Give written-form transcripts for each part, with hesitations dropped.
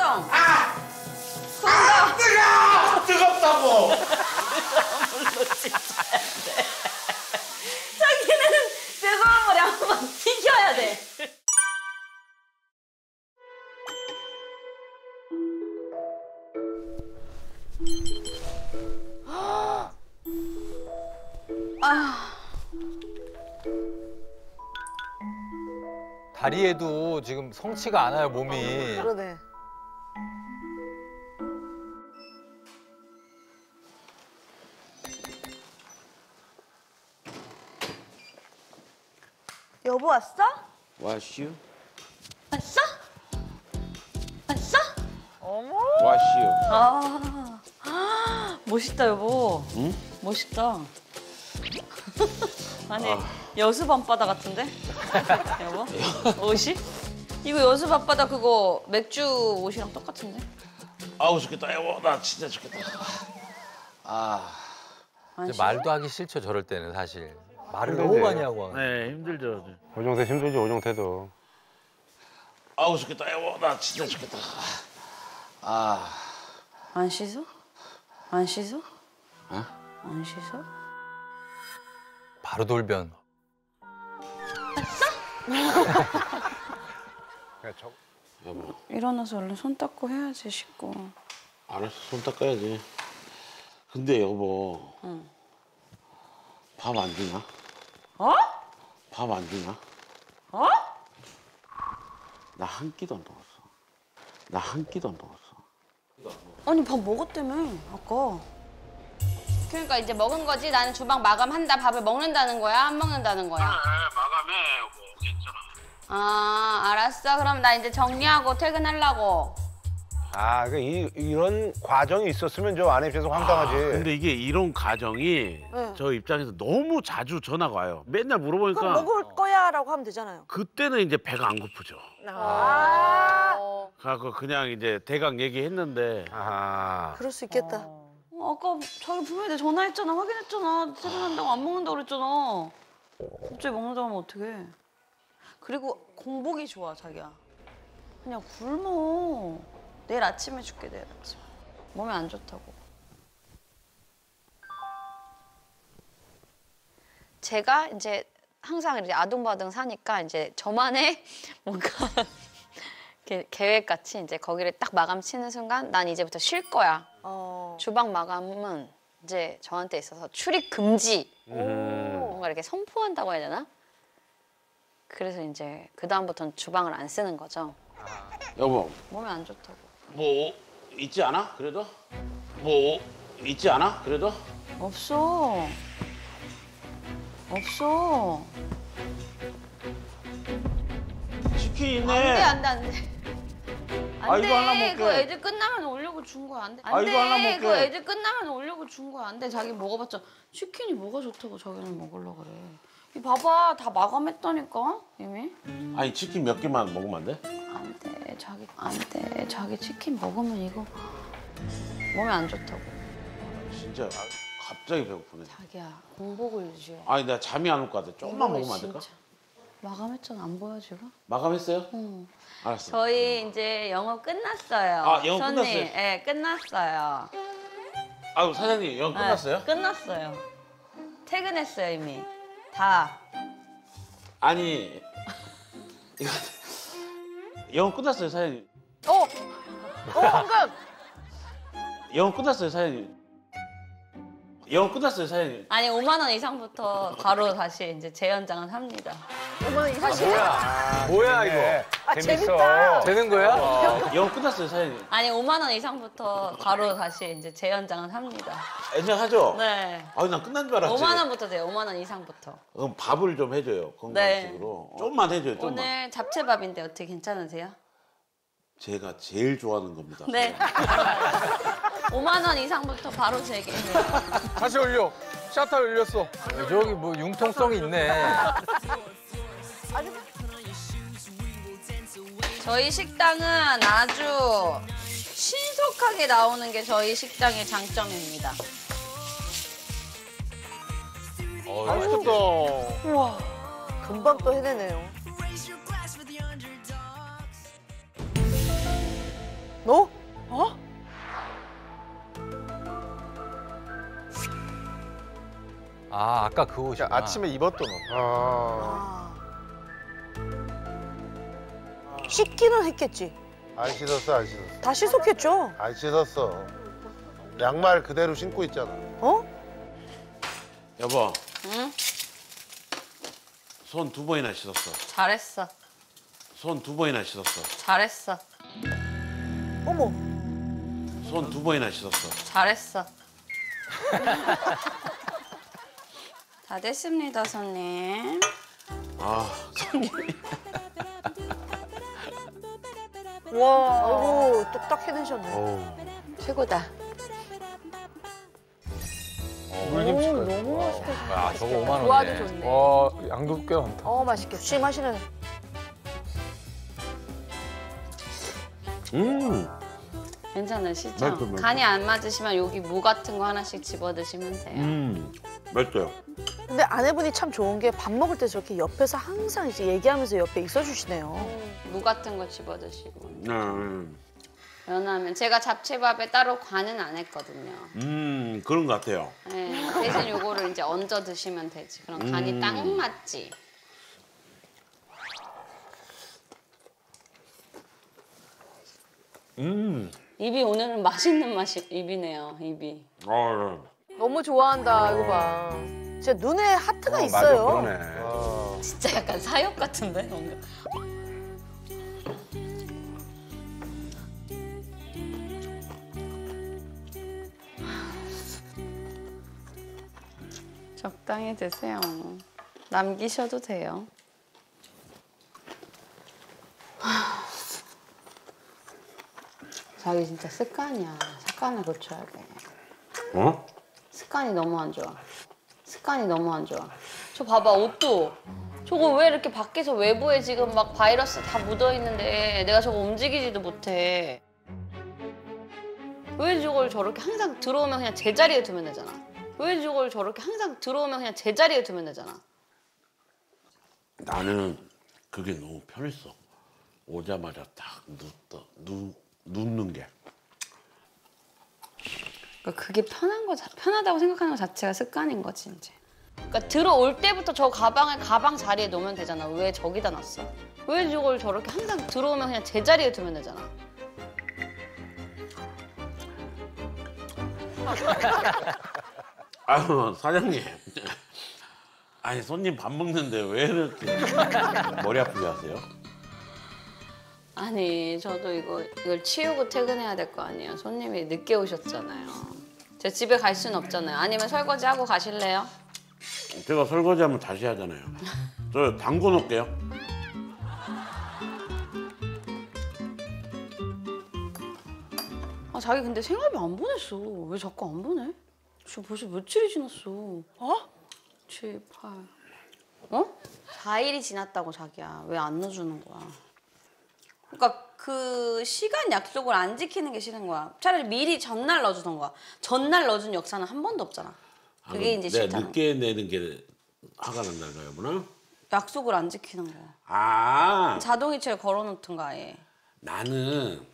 솜동. 아! 아! 뜨거워! 뜨겁다고! 자기는 뜨거운 물에 한번 튀겨야 돼. 다리에도 지금 성치가 않아요, 몸이. 그러네. 여보 왔어? 와슈? 왔어? 왔어? 와슈. 멋있다 여보. 응? 멋있다. 아니 여수 밤바다 같은데? 여보? 옷이? 이거 여수 밤바다 그거 맥주 옷이랑 똑같은데? 아우 죽겠다. 여보 나 진짜 죽겠다. 아. 이제 말도 하기 싫죠, 저럴 때는 사실. 말을 너무 많이 하고. 네 힘들죠. 오정태 힘들죠, 오정태도. 아우 죽겠다. 여보 나 진짜 죽겠다. 아. 안 씻어? 안 씻어? 어? 안 씻어? 바로 돌변. 여보 일어나서 얼른 손 닦고 해야지 씻고. 알았어 손 닦아야지. 근데 여보. 응. 밥 안 주나? 어? 밥 안 주나? 어? 나 한 끼도 안 먹었어. 나 한 끼도 안 먹었어. 아니 밥 먹었다며 아까. 그러니까 이제 먹은 거지. 나는 주방 마감한다. 밥을 먹는다는 거야? 안 먹는다는 거야? 마감해 여보. 괜찮아. 아, 알았어. 그럼 나 이제 정리하고 퇴근하려고. 아, 이런 과정이 있었으면 저 아내 입장에서 황당하지. 근데 이게 이런 과정이 저 입장에서 너무 자주 전화가 와요. 맨날 물어보니까 그럼 먹을 거야라고 하면 되잖아요. 그때는 이제 배가 안 고프죠. 아, 그래서 그냥 이제 대강 얘기했는데 아, 그럴 수 있겠다. 아까 자기 분명히 내 전화했잖아. 확인했잖아. 퇴근한다고 안 먹는다고 그랬잖아. 갑자기 먹는다고 하면 어떡해. 그리고 공복이 좋아 자기야. 그냥 굶어. 내일 아침에 줄게 내일 아침. 몸에 안 좋다고. 제가 이제 항상 이제 아둥바둥 사니까 이제 저만의 뭔가 계획같이 이제 거기를 딱 마감 치는 순간 난 이제부터 쉴 거야. 주방 마감은 이제 저한테 있어서 출입 금지. 뭔가 이렇게 선포한다고 해야 되나? 그래서 이제 그 다음부터는 주방을 안 쓰는 거죠. 여보 몸에 안 좋다고. 뭐 있지 않아? 그래도? 뭐 있지 않아? 그래도? 없어. 없어. 치킨 있네. 안 돼. 아, 이거 하나 먹게. 그거 애들 끝나면 오려고 준 거야. 안 돼. 아, 이거 하나 먹게. 그거 애들 끝나면 오려고 준 거야. 안 돼. 자기 먹어봤자 치킨이 뭐가 좋다고 자기는 먹으려고 그래. 이 봐봐. 다 마감했다니까 이미. 아니 치킨 몇 개만 먹으면 안 돼? 안 돼. 자기 안 돼. 자기 치킨 먹으면 이거 몸에 안 좋다고. 진짜 갑자기 배고프네. 자기야 공복을 유지해. 아니 나 잠이 안 올 것 같아. 조금만 이거를 먹으면 안 될까? 진짜. 마감했잖아. 안 보여 지금? 마감했어요? 응. 알았어. 저희 이제 영업 끝났어요. 아, 영업 손님. 끝났어요? 네, 끝났어요. 아유 사장님 영 끝났어요? 네, 끝났어요. 퇴근했어요 이미. 다. 아니 이거 영업 끝났어요 사장님. 황금. 영업 끝났어요 사장님. 영업 끝났어요 사장님. 아니 5만 원 이상부터 바로 다시 이제 재연장을 합니다. 어머, 이 사실. 뭐야, 이거? 아, 재밌어. 재밌다. 되는 거야? 영업 끝났어요 사장님. 아니 5만 원 이상부터 바로 다시 이제 재연장을 합니다. 애정하죠? 네. 아니 난 끝난 줄 알았지. 5만 원부터 돼요. 5만 원 이상부터. 그럼 밥을 좀 해줘요 건강식으로. 좀만 해줘요 좀만. 오늘 잡채밥인데 어떻게 괜찮으세요? 제가 제일 좋아하는 겁니다. 네. 5만 원 이상부터 바로 재개해요. 다시 올려. 샤터 올렸어. 저기 뭐 융통성이 있네. 저희 식당은 아주 신속하게 나오는 게 저희 식당의 장점입니다. 맛있겠다. 우와, 금방 또 해내네요. 너? 어? 아, 아까 그 옷이구나. 아침에 입었던 옷. 씻기는 했겠지. 안 씻었어, 안 씻었어. 다 씻었겠죠? 안 씻었어. 양말 그대로 신고 있잖아. 어? 여보, 응? 손 2번이나 씻었어. 잘했어. 손 2번이나 씻었어. 잘했어. 어머. 손 2번이나 씻었어. 잘했어. 다 됐습니다, 손님. 아, 손님. 와. 아이고 뚝딱 해내셨네. 최고다. 물김치가. 너무 맛있겠다. 아, 저거 5만 원이네. 조화도 좋네. 와, 양도 꽤 많다. 맛있겠다. 심하시네. 괜찮으시죠? 맛있어, 맛있어. 간이 안 맞으시면 여기 무 같은 거 하나씩 집어 드시면 돼요. 맛있어요. 근데 아내분이 참 좋은 게 밥 먹을 때 저렇게 옆에서 항상 이제 얘기하면서 옆에 있어주시네요. 무 같은 거 집어 드시고. 왜냐하면 제가 잡채밥에 따로 간은 안 했거든요. 그런 것 같아요. 네, 대신 요거를 이제 얹어 드시면 되지. 그럼 간이 딱 맞지. 입이 오늘은 맛있는 맛이 입이네요. 입이. 너무 좋아한다. 이거 봐. 진짜 눈에 하트가 맞아, 있어요. 그러네. 진짜 약간 사육 같은데 뭔가. 적당히 드세요. 남기셔도 돼요. 자기 진짜 습관이야. 습관을 고쳐야 돼. 어? 습관이 너무 안 좋아. 습관이 너무 안 좋아. 저 봐봐, 옷도. 저거 왜 이렇게 밖에서 외부에 지금 막 바이러스 다 묻어있는데 내가 저거 움직이지도 못해. 왜 저걸 저렇게 항상 들어오면 그냥 제자리에 두면 되잖아. 왜 저걸 저렇게 항상 들어오면 그냥 제자리에 두면 되잖아. 나는 그게 너무 편했어. 오자마자 딱 눕는 게. 그러니까 그게 편하다고 생각하는 것 자체가 습관인 거지 이제. 그러니까 들어올 때부터 저 가방을 가방 자리에 놓으면 되잖아. 왜 저기다 놨어? 왜 저걸 저렇게 항상 들어오면 그냥 제자리에 두면 되잖아. 아유, 사장님. 아니, 손님 밥 먹는데 왜 이렇게 머리 아프게 하세요? 아니 저도 이걸 치우고 퇴근해야 될 거 아니에요. 손님이 늦게 오셨잖아요. 제 집에 갈 수는 없잖아요. 아니면 설거지 하고 가실래요? 제가 설거지하면 다시 하잖아요. 저 담궈 놓을게요. 아 자기 근데 생활비 안 보냈어. 왜 자꾸 안 보내? 지금 벌써 며칠이 지났어. 어? 7, 8. 어? 4일이 지났다고 자기야. 왜 안 넣어주는 거야? 그러니까 그 시간 약속을 안 지키는 게 싫은 거야. 차라리 미리 전날 넣어주던 거야. 전날 넣어준 역사는 한 번도 없잖아. 그게 이제 내가 싫다는 늦게 내는 게 화가 난다는 거구나. 약속을 안 지키는 거야. 아, 자동이체를 걸어놓든가 아예. 나는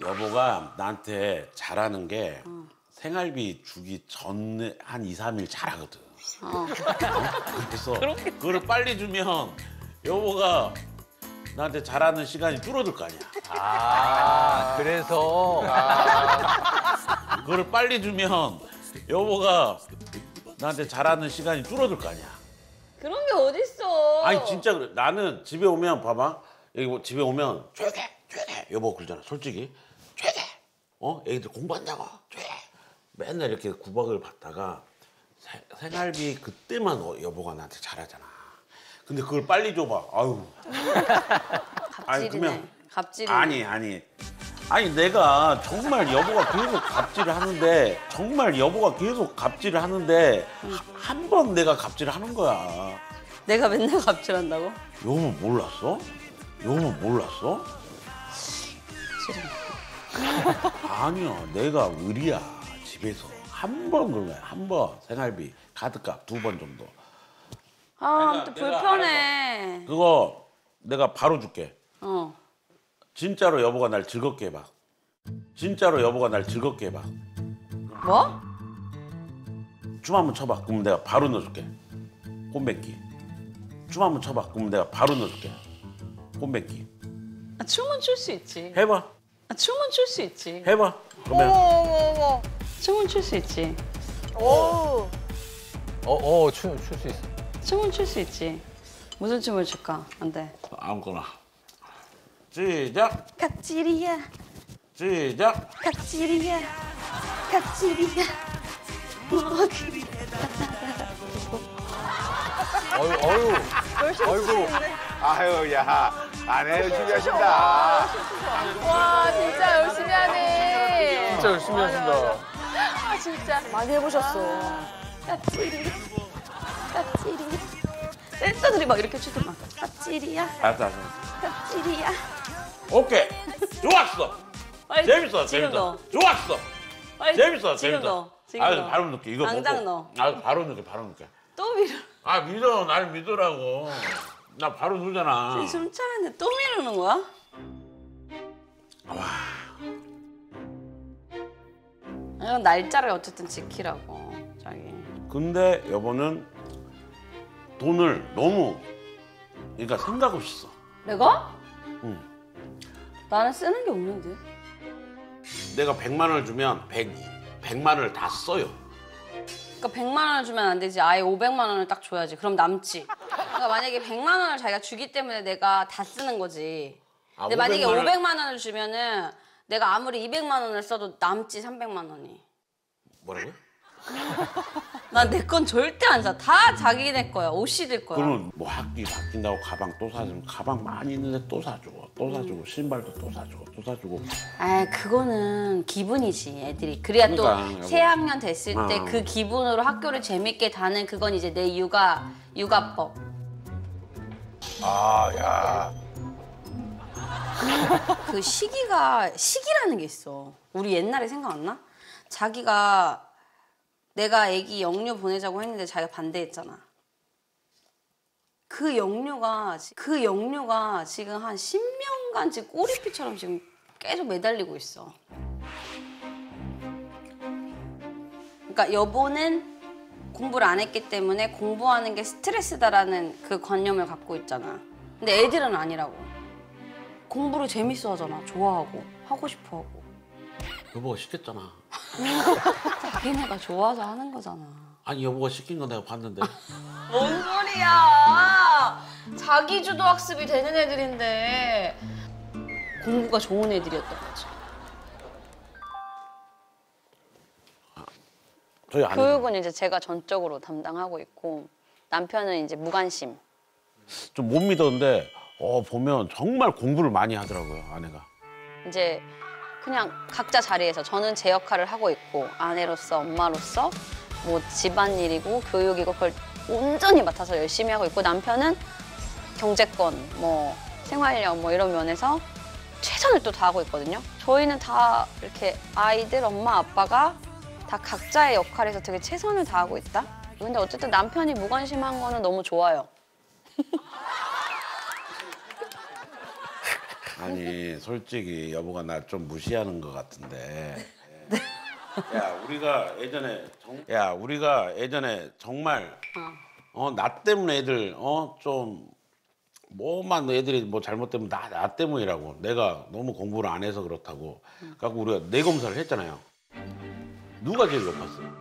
여보가 나한테 잘하는 게 생활비 주기 전에 한 2, 3일 잘하거든. 그래서 그거를 빨리 주면 여보가 나한테 잘하는 시간이 줄어들 거 아니야. 아, 그래서. 그거를 빨리 주면 여보가 나한테 잘하는 시간이 줄어들 거 아니야. 그런 게 어딨어. 아니 진짜 그래. 나는 집에 오면 봐봐. 여기 뭐 집에 오면 조용해. 여보 그러잖아. 솔직히 조용해. 애기들 공부한다고 조용해. 맨날 이렇게 구박을 받다가 생활비 그때만 여보가 나한테 잘하잖아. 근데 그걸 빨리 줘봐. 아유. 아니, 갑질이네. 갑질이네. 아니 내가 정말 여보가 계속 갑질을 하는데 한 번 내가 갑질을 하는 거야. 내가 맨날 갑질한다고? 여보 몰랐어? 아니야, 내가 의리야. 집에서 한 번 그런 거야. 한 번 생활비 카드값 2번 정도. 아, 또 내가 불편해. 그거 내가 바로 줄게. 진짜로 여보가 날 즐겁게 해봐. 진짜로 여보가 날 즐겁게 해봐. 뭐? 춤 한번 춰봐. 그럼 내가 바로 넣어줄게. 꼼뱅기. 춤 한번 춰봐. 그럼 내가 바로 넣어줄게. 꼼뱅기. 아, 춤은 출 수 있지. 해봐. 아, 춤은 출 수 있지. 해봐. 그러면 어머. 춤은 출 수 있지. 오. 출 수 있어. 춤은 출 수 있지. 무슨 춤을 출까? 안 돼. 아무거나. 시작. 갑질이야. 시작. 갑질이야. 갑질이야. 어유. 아이고. 아유, 야, 아내 열심히 하신다. 와 진짜 열심히 하네. 진짜 열심히 하신다. 아 진짜 많이 해보셨어. 갑질이야. 갑질이야. 댄서들이 막 이렇게 추더만. 갑질이야. 알았어. 갑질이야. 오케이. 좋았어. 빨리 재밌어. 지금 재밌어. 넣어. 좋았어. 빨리 재밌어. 지금 재밌어. 넣어. 지금 아, 넣어. 바로 넣게. 이거 당장 먹고. 넣어. 아, 바로 넣게. 바로 넣게. 또 밀어. 아, 믿어. 날 믿으라고. 나 바로 넣잖아. 좀 차는데 또 미루는 거야? 이건 날짜를 어쨌든 지키라고 자기. 근데 여보는 돈을 너무 그러니까 생각 없이 써. 내가? 응. 나는 쓰는 게 없는데. 내가 100만 원을 주면 100만 원을 다 써요. 그러니까 100만 원을 주면 안 되지. 아예 500만 원을 딱 줘야지. 그럼 남지. 그러니까 만약에 100만 원을 자기가 주기 때문에 내가 다 쓰는 거지. 아, 근데 만약에 500만 원 500만 원을 주면은 내가 아무리 200만 원을 써도 남지 300만 원이. 뭐라고요? 난 내 건 절대 안 사. 다 자기네 거야. 옷이 될 거야. 그러면 뭐 학기 바뀐다고 가방 또 사주면 가방 많이 있는데 또 사주고 또 사주고 신발도 또 사주고 또 사주고. 아, 그거는 기분이지, 애들이. 그래야 그러니까, 또 여보. 새 학년 됐을 때 어. 그 기분으로 학교를 재밌게 다는 그건 이제 내 육아법. 아, 야. 그 시기라는 게 있어. 우리 옛날에 생각 안 나? 자기가 내가 애기 영유 보내자고 했는데 자기가 반대했잖아. 그 영유가 지금 한 10년간 지금 꼬리피처럼 지금 계속 매달리고 있어. 그러니까 여보는 공부를 안 했기 때문에 공부하는 게 스트레스다라는 그 관념을 갖고 있잖아. 근데 애들은 아니라고. 공부를 재밌어 하잖아. 좋아하고 하고 싶어 하고. 여보가 시켰잖아. 자기네가 좋아서 하는 거잖아. 아니 여보가 시킨 거 내가 봤는데. 뭔 소리야. 자기 주도 학습이 되는 애들인데 공부가 좋은 애들이었던 거지. 저희 아내 교육은 이제 제가 전적으로 담당하고 있고 남편은 이제 무관심. 좀 못 믿었는데 보면 정말 공부를 많이 하더라고요 아내가. 이제 그냥 각자 자리에서 저는 제 역할을 하고 있고 아내로서 엄마로서 뭐 집안일이고 교육이고 그걸 온전히 맡아서 열심히 하고 있고 남편은 경제권 뭐 생활력 뭐 이런 면에서 최선을 또 다하고 있거든요. 저희는 다 이렇게 아이들 엄마 아빠가 다 각자의 역할에서 되게 최선을 다하고 있다. 근데 어쨌든 남편이 무관심한 거는 너무 좋아요. 아니 솔직히 여보가 나 좀 무시하는 것 같은데. 야 우리가 예전에 정말 나 때문에 애들 좀 뭐만 애들이 뭐 잘못되면 나 때문이라고. 내가 너무 공부를 안 해서 그렇다고. 그래갖고 우리가 뇌 검사를 했잖아요. 누가 제일 높았어요?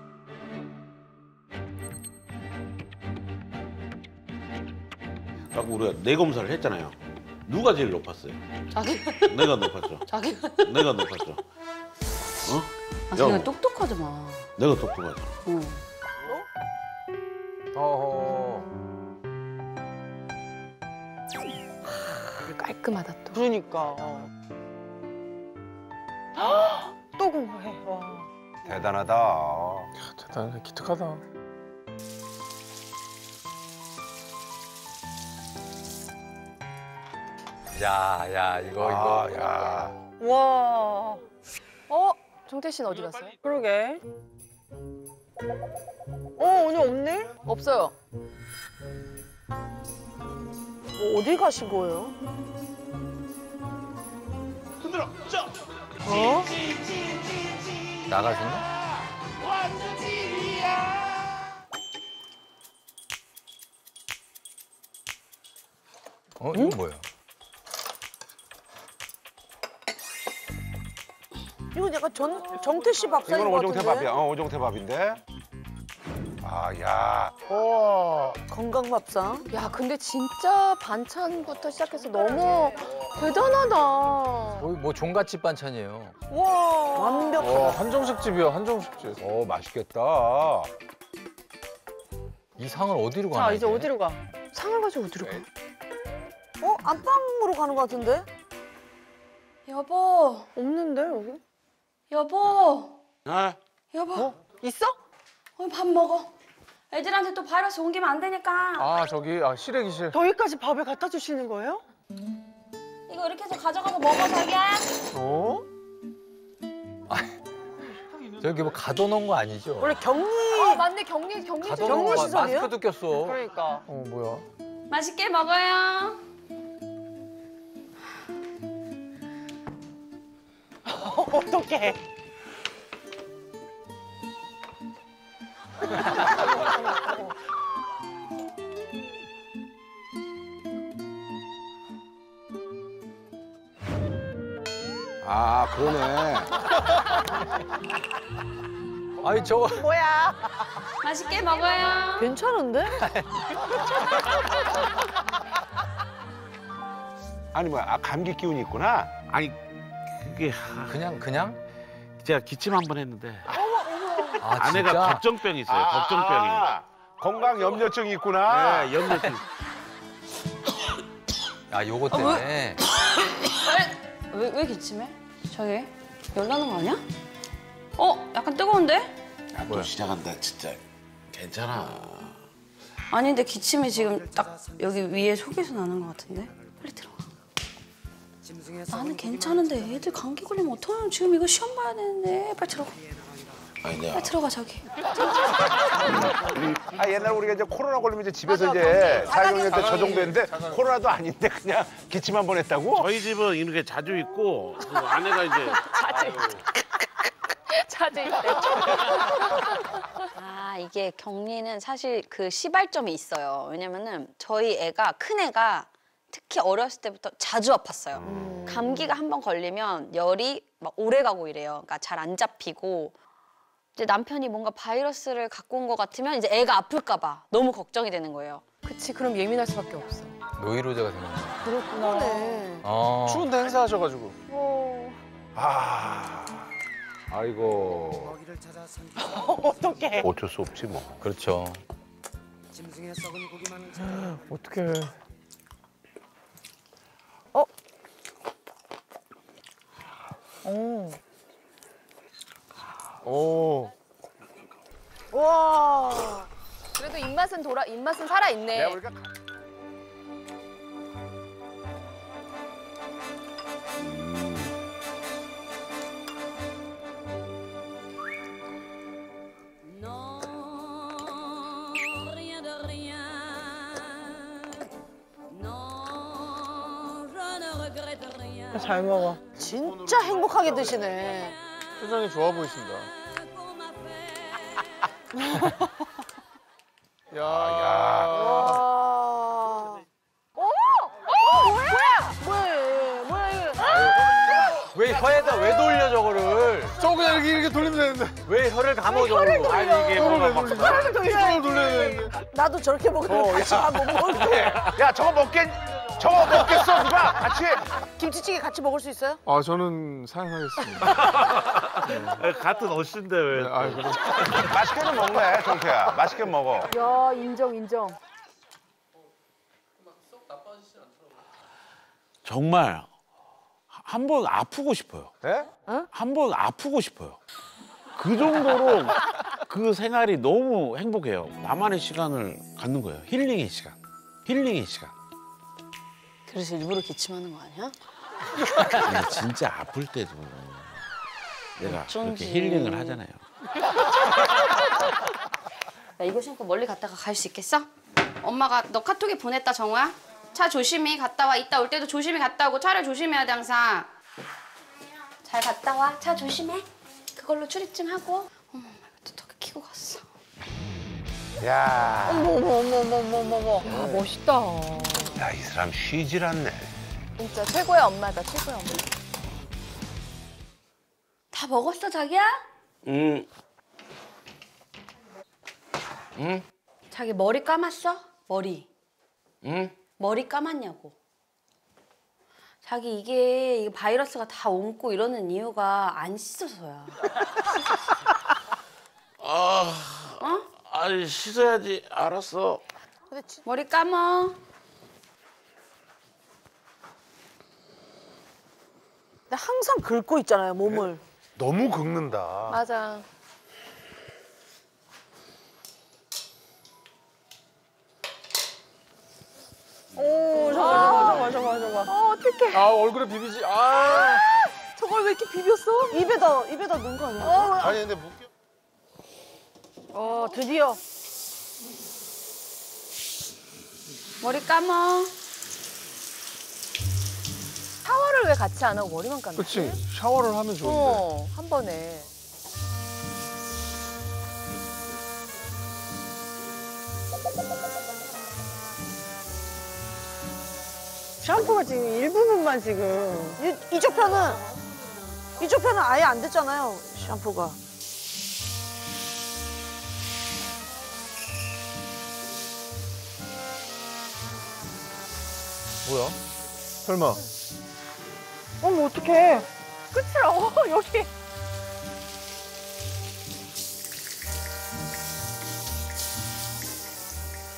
그래갖고 우리가 뇌 검사를 했잖아요. 누가 제일 높았어요? 자기가 내가 높았죠. 내가 높았죠. 아, 자기가 여보. 똑똑하더만. 내가 똑똑하죠. 응. 어허. 깔끔하다 또. 그러니까. 또 공부해. 와. 대단하다. 대단해, 기특하다. 야, 이거. 아, 야. 와. 정태 씨는 어디 갔어요? 그러게. 오늘 없네? 없어요. 어디 가신 거예요? 흔들어. 점. 나가셨나? 이건 뭐야? 이건 약간 정태 씨 밥상인 이건 것 오종태 같은데? 밥이야. 오종태 밥인데. 아, 야. 건강 밥상. 야, 근데 진짜 반찬부터 시작해서 너무 대단하다. 거의 뭐 종갓집 반찬이에요. 와, 완벽하다. 한정식 집이야, 한정식 집. 맛있겠다. 이 상을 어디로 가나? 자, 이제 어디로 가? 상을 가지고 어디로 가? 안방으로 가는 것 같은데? 여보, 없는데, 여기? 여보, 아, 여보. 있어? 밥 먹어. 애들한테 또 바이러스 옮기면 안 되니까. 아, 저기, 시래기실. 저기까지 밥을 갖다 주시는 거예요? 이거 이렇게 해서 가져가서 먹어, 자기야. 어? 저기 뭐 가둬놓은 거 아니죠? 원래 격리 맞네, 격리 가둬놓은 거 시설이에요? 마스크도 꼈어. 그러니까. 뭐야. 맛있게 먹어요. 어떡해. 아, 그러네. 아니 저거 뭐야? 맛있게 먹어요. 괜찮은데? 아니, 뭐야. 감기 기운이 있구나. 아니 그게 그냥? 제가 기침 한 번 했는데 아 아내가 진짜? 걱정병이 있어요. 걱정병이. 건강 염려증이 있구나. 네, 염려증. 아 요거 때문에. 왜 기침해? 저기 열 나는 거 아니야? 약간 뜨거운데? 야, 또 시작한다 진짜. 괜찮아. 아니 근데 기침이 지금 딱 여기 위에 속에서 나는 것 같은데? 빨리 들어가. 나는 괜찮은데 애들 감기 걸리면 어떡하냐. 지금 이거 시험 봐야 되는데. 빨리 들어가. 아니 내가 빨리 들어가 저기. 옛날 우리가 이제 코로나 걸리면 이제 집에서 이제 사용할 때 저 정도 했는데 코로나도 아닌데 그냥 기침 한 번 했다고? 저희 집은 이렇게 자주 있고 그 아내가 이제 자주 있대. 아 이게 격리는 사실 그 시발점이 있어요. 왜냐면은 저희 애가 큰 애가 특히 어렸을 때부터 자주 아팠어요. 감기가 한 번 걸리면 열이 막 오래 가고 이래요. 그러니까 잘 안 잡히고 이제 남편이 뭔가 바이러스를 갖고 온 것 같으면 이제 애가 아플까 봐 너무 걱정이 되는 거예요. 그치, 그럼 예민할 수밖에 없어. 노이로제가 되는 거야. 그렇구나. 추운데 행사하셔가지고. 아이고. 어떡해. 어쩔 수 없지 뭐. 그렇죠. 어떡해. 오. 와. 그래도 입맛은 살아있네. 내가 보니까 잘 먹어. 진짜 행복하게 드시네. 표정이 좋아 보이신다. 야. 와. 뭐야 이거? 왜 혀에다 왜 돌려 저거를? 저거 그냥 이렇게 돌리면 되는데. 왜 혀를 감어 저거? 아니 이게 뭐가 막 이걸 돌려야 되는데. 나도 저렇게 먹으면 같이 밥 못 먹을게. 야, 저거 먹겠어 누가? 같이. 김치찌개 같이 먹을 수 있어요? 아, 저는 사양하겠습니다. 같은 옷인데 왜? 아, 그래. 맛있게는 먹네, 정태야. 맛있게 먹어. 야, 인정. 정말 한 번 아프고 싶어요. 예? 한 번 아프고 싶어요. 그 정도로 그 생활이 너무 행복해요. 나만의 시간을 갖는 거예요. 힐링의 시간. 그래서 일부러 기침하는 거 아니야? 근데 진짜 아플 때도 내가 어쩐지. 그렇게 힐링을 하잖아요. 야, 이거 신고 멀리 갔다가 갈 수 있겠어? 엄마가 너 카톡에 보냈다, 정우야. 차 조심히 갔다 와. 이따 올 때도 조심히 갔다 오고 차를 조심해야 돼, 항상. 잘 갔다 와. 차 조심해. 그걸로 출입증 하고. 어머, 또 키고 갔어. 야. 어머머머머머머머. 아, 멋있다. 야, 이 사람 쉬질 않네. 진짜 최고의 엄마다, 최고의 엄마. 다 먹었어, 자기야? 응. 자기 머리 감았어? 머리. 응? 머리 감았냐고. 자기 이게 바이러스가 다 옮고 이러는 이유가 안 씻어서야. 아니 씻어야지. 알았어. 머리 감어. 근데 항상 긁고 있잖아요, 몸을. 너무 긁는다. 맞아. 오, 저거. 어떡해. 아 얼굴에 비비지. 아. 저걸 왜 이렇게 비볐어? 입에다 넣은 거 아니야? 아니 근데 묶여. 드디어. 머리 감어. 샤워를 왜 같이 안 하고 머리만 감지? 그렇지. 샤워를 하면 좋은데. 한 번에. 샴푸가 지금 일부분만 지금. 이쪽 편은 아예 안 됐잖아요, 샴푸가. 뭐야? 설마. 어머, 어떡해. 끝이야. 여기.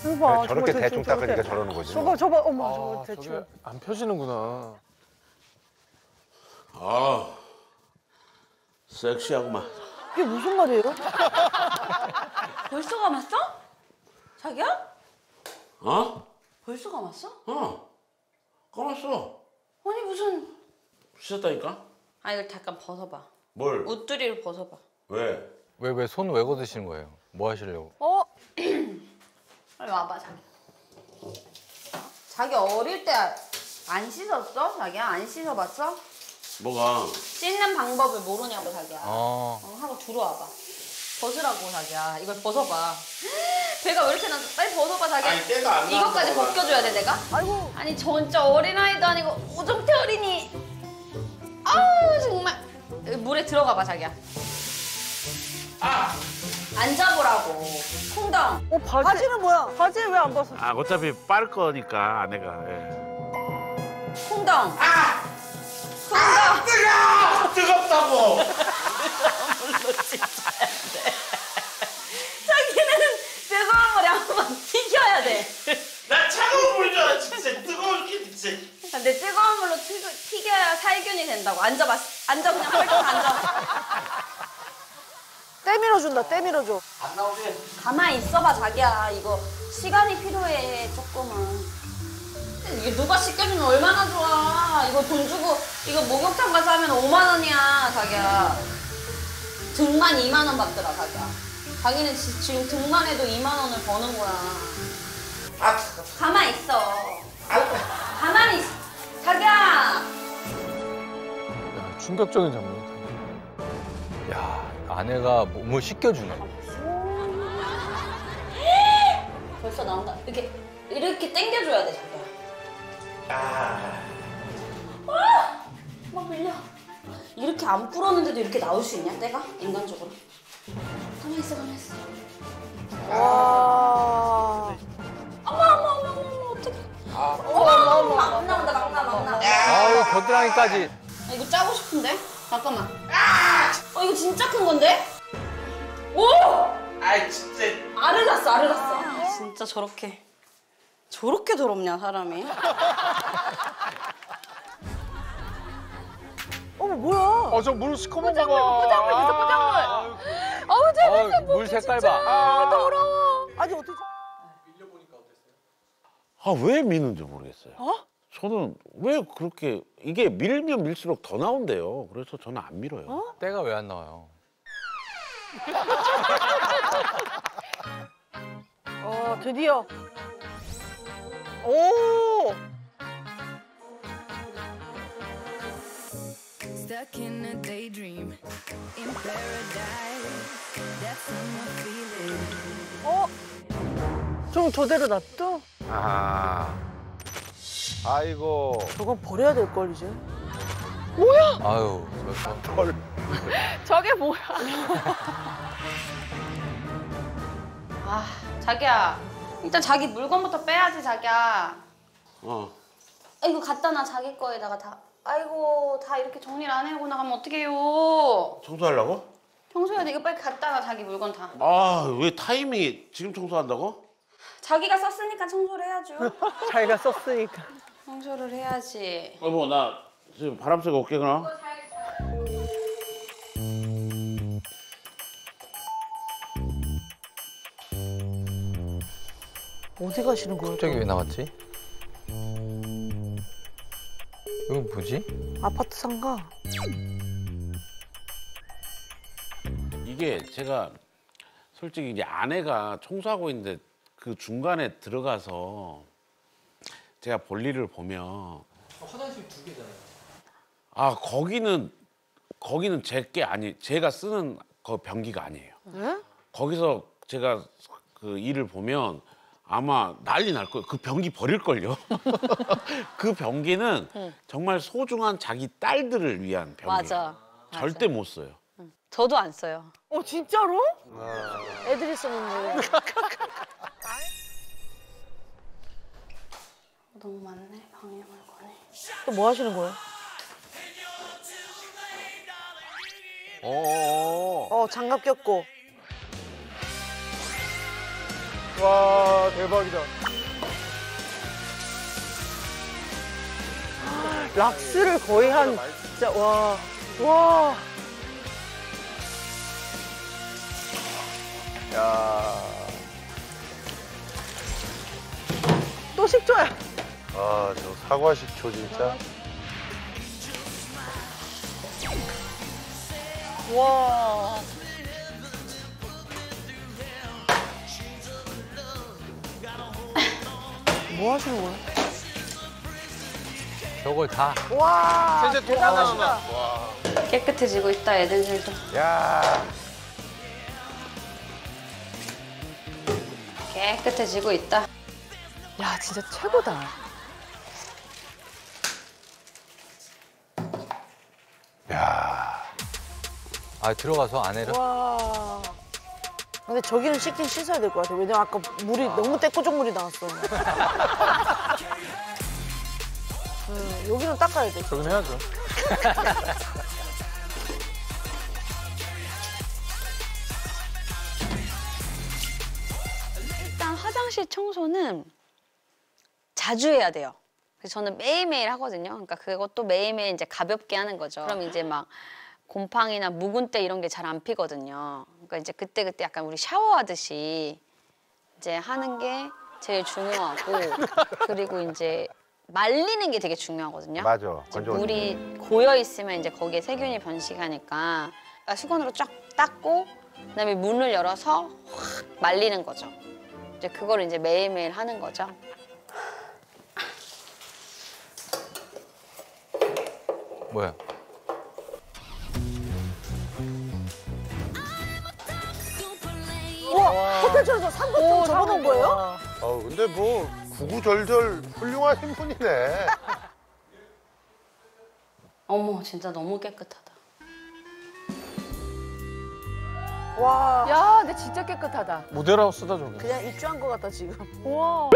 이거 봐. 저렇게 저거 대충 닦으니까 저러는 거지. 저거, 어머, 저거 아, 대충. 저게 안 펴지는구나. 아 섹시하구만. 이게 무슨 말이에요? 벌써 감았어? 자기야? 어? 벌써 감았어? 감았어. 아니 무슨. 씻었다니까? 아 이걸 잠깐 벗어봐. 뭘? 웃두리를 벗어봐. 왜? 왜 손 왜 걷으시는 거예요? 뭐 하시려고? 빨리 와봐 자기. 자기 어릴 때 안 씻었어? 자기야? 안 씻어봤어? 뭐가? 씻는 방법을 모르냐고 자기야. 하고 들어와봐. 벗으라고 자기야. 이걸 벗어봐. 배가 왜 이렇게 나서 빨리 벗어봐 자기야. 아니, 때가 안 이것까지 나와서 벗겨줘야 돼 내가? 아이고. 아니 저 진짜 어린아이도 아니고 오정태 어린이. 아우 정말. 여기 물에 들어가봐 자기야. 앉아보라고. 콩당. 바지는 뭐야? 바지에 왜 안 벗어? 아 어차피 빠를 거니까 아내가. 콩당. 뜨겁다고. 자기는 뜨거운 물에 한번 튀겨야 돼. 나 차가운 물인 줄 알아. 진짜 뜨거운 게 진짜. 근데 뜨거운 물로 튀겨야 살균이 된다고. 앉아봐. 앉아 그냥 헐떡 앉아. 때 밀어준다, 때 밀어줘. 안 나오지? 가만히 있어봐 자기야. 이거 시간이 필요해 조금은. 이게 누가 씻겨주면 얼마나 좋아. 이거 돈 주고 이거 목욕탕 가서 하면 5만 원이야 자기야. 등만 2만 원 받더라 자기야. 자기는 지금 등만 해도 2만 원을 버는 거야. 가만히 있어. 가만히 있어. 자기야. 야, 충격적인 장면. 야, 아내가 몸을 씻겨주네. 벌써 나온다. 이렇게 당겨줘야 돼 자기야. 막 밀려. 이렇게 안 불었는데도 이렇게 나올 수 있냐? 내가 인간적으로. 가만히 있어, 가만히 있어. 와. 어머, 어떡해. 어머, 막 나온다, 막 나. 아유, 겨드랑이까지. 이거 짜고 싶은데? 잠깐만. 이거 진짜 큰 건데? 오! 아이 진짜. 알을 났어. 진짜 저렇게 더럽냐 사람이? 어머, 뭐야? 저 물 시커먼 거 봐. 포장물 있어, 포장물. 어우, 재밌어. 물 색깔 봐. 더러워. 아니, 어떻게. 아 왜 미는지 모르겠어요. 저는 왜 그렇게 이게 밀면 밀수록 더 나온대요. 그래서 저는 안 밀어요. 때가 왜 안 나와요? 드디어. 오! Stuck in a daydream in paradise. That's summer feeling. 좀 저대로 놔둬? 아. 아이고. 저건 버려야 될 걸 이제. 아유, 저거. 저게 뭐야? 아, 자기야. 일단 자기 물건부터 빼야지, 자기야. 이거 갖다 놔, 자기 거에다가 다. 아이고, 다 이렇게 정리를 안 해오고 나가면 어떡해요. 청소하려고? 청소해야 돼. 이거 빨리 갖다 놔, 자기 물건 다. 아, 왜 타이밍이 지금 청소한다고? 자기가 썼으니까 청소를 해야죠. 자기가 썼으니까. 청소를 해야지. 여보, 나 지금 바람 쐬고 올게 그럼. 어디 가시는 거예요? 갑자기 왜 나왔지? 이건 뭐지? 아파트 상가? 이게 제가 솔직히 이제 아내가 청소하고 있는데 그 중간에 들어가서 제가 볼일을 보면 화장실 2개잖아요. 아 거기는 제가 쓰는 그 변기가 아니에요. 거기서 제가 그 일을 보면 아마 난리 날 거예요. 그 변기 버릴 걸요. 그 변기는 정말 소중한 자기 딸들을 위한 변기. 맞아. 절대 못 써요. 저도 안 써요. 진짜로? 애들이 쓰는 거. 너무 많네, 방해 물건이. 또 뭐 하시는 거예요? 장갑 꼈고. 와 대박이다. 락스를 거의 한 진짜 와. 와. 야. 또 식초야. 아, 저 사과 식초 진짜. 와. 뭐 하시는 거예요? 저걸 다. 와. 세제 통 하나만. 깨끗해지고 있다, 애들도. 야. 깨끗해지고 있다. 야, 진짜 최고다. 야. 아, 들어가서 아내를. 와. 근데 저기는 씻긴 씻어야 될 것 같아요. 왜냐면 아까 물이 너무 떼꾸적물이 나왔어. 여기는 닦아야 돼. 저긴 해야죠. 일단 화장실 청소는 자주 해야 돼요. 그래서 저는 매일매일 하거든요. 그러니까 그것도 매일매일 이제 가볍게 하는 거죠. 그럼 이제 막 곰팡이나 묵은 때 이런 게 잘 안 피거든요. 그러니까 이제 그때그때 약간 우리 샤워하듯이 이제 하는 게 제일 중요하고 그리고 이제 말리는 게 되게 중요하거든요. 맞아. 이제 물이 고여 있으면 이제 거기에 세균이 번식하니까 수건으로 쫙 닦고 그다음에 문을 열어서 확 말리는 거죠. 이제 그걸 이제 매일매일 하는 거죠. 뭐야? 우와, 호텔처럼 3번 접어놓은 거예요? 근데 뭐 구구절절 훌륭한 인분이네. 어머, 진짜 너무 깨끗하다. 와. 야, 근데 진짜 깨끗하다. 모델하우스다 저기. 그냥 입주한 것 같다 지금. 와.